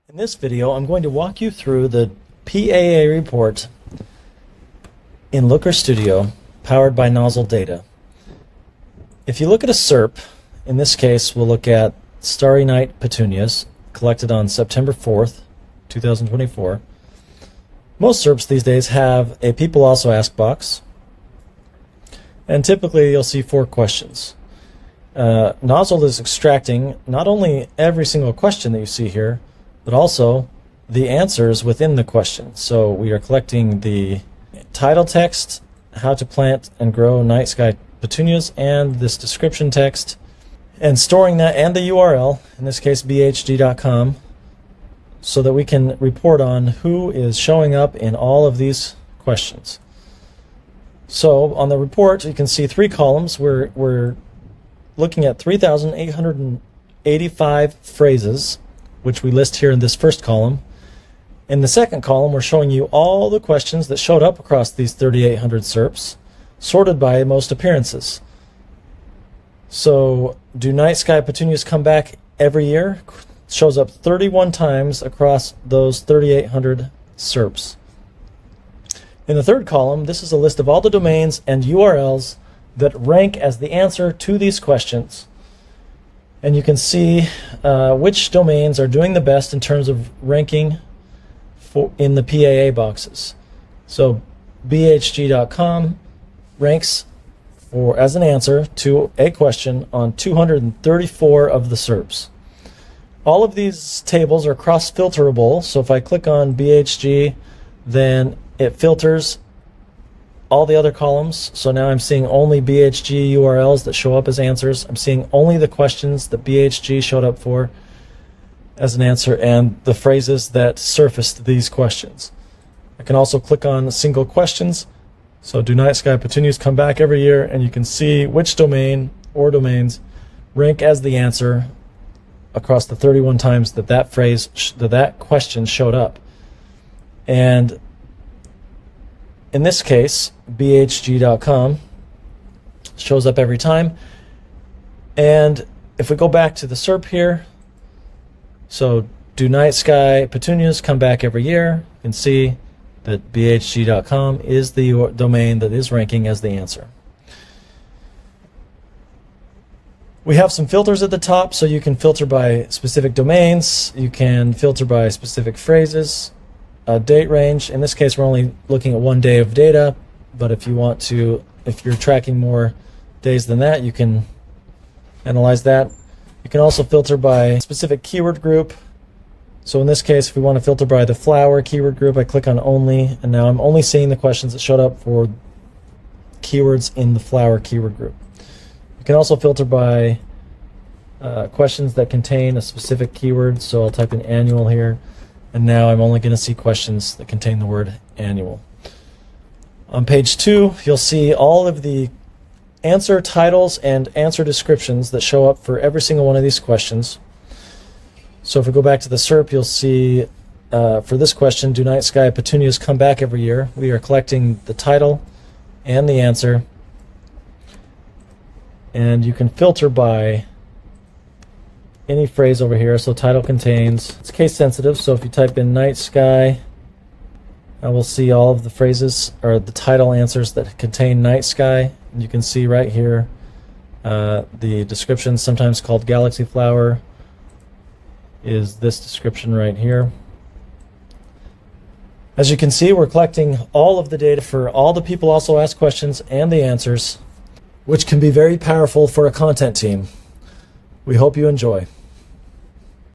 In this video, I'm going to walk you through the PAA report in Looker Studio, powered by Nozzle Data. If you look at a SERP, in this case we'll look at Starry Night Petunias, collected on September 4th, 2024. Most SERPs these days have a People Also Ask box, and typically you'll see 4 questions. Nozzle is extracting not only every single question that you see here, but also the answers within the question. So we are collecting the title text, how to plant and grow night sky petunias, and this description text, and storing that and the URL, in this case bhg.com, so that we can report on who is showing up in all of these questions. So on the report you can see 3 columns. We're looking at 3,885 phrases, which we list here in this first column. In the second column, we're showing you all the questions that showed up across these 3,800 SERPs, sorted by most appearances. So, do night sky petunias come back every year? It shows up 31 times across those 3,800 SERPs. In the third column, this is a list of all the domains and URLs that rank as the answer to these questions. And you can see which domains are doing the best in terms of ranking in the PAA boxes. So bhg.com ranks as an answer to a question on 234 of the SERPs. All of these tables are cross-filterable, so if I click on BHG, then it filters all the other columns. So now I'm seeing only BHG URLs that show up as answers. I'm seeing only the questions that BHG showed up for as an answer, and the phrases that surfaced these questions. I can also click on single questions. So do night sky petunias come back every year, and you can see which domain or domains rank as the answer across the 31 times that that question showed up. And in this case, bhg.com shows up every time. And if we go back to the SERP here, so do night sky petunias come back every year, you can see that bhg.com is the domain that is ranking as the answer. We have some filters at the top, so you can filter by specific domains, you can filter by specific phrases, date range. In this case we're only looking at 1 day of data, but if you're tracking more days than that, you can analyze that. You can also filter by specific keyword group. So in this case, if we want to filter by the flower keyword group, I click on only, and now I'm only seeing the questions that showed up for keywords in the flower keyword group. You can also filter by questions that contain a specific keyword, so I'll type in annual here, and now I'm only going to see questions that contain the word annual. On page 2, you'll see all of the answer titles and answer descriptions that show up for every single one of these questions. So if we go back to the SERP, you'll see for this question, do night sky petunias come back every year? We are collecting the title and the answer. And you can filter by any phrase over here. So title contains, it's case sensitive, so if you type in night sky, I will see all of the phrases or the title answers that contain night sky. And you can see right here the description, sometimes called galaxy flower, is this description right here. As you can see, we're collecting all of the data for all the People Also Ask questions and the answers, which can be very powerful for a content team. We hope you enjoy.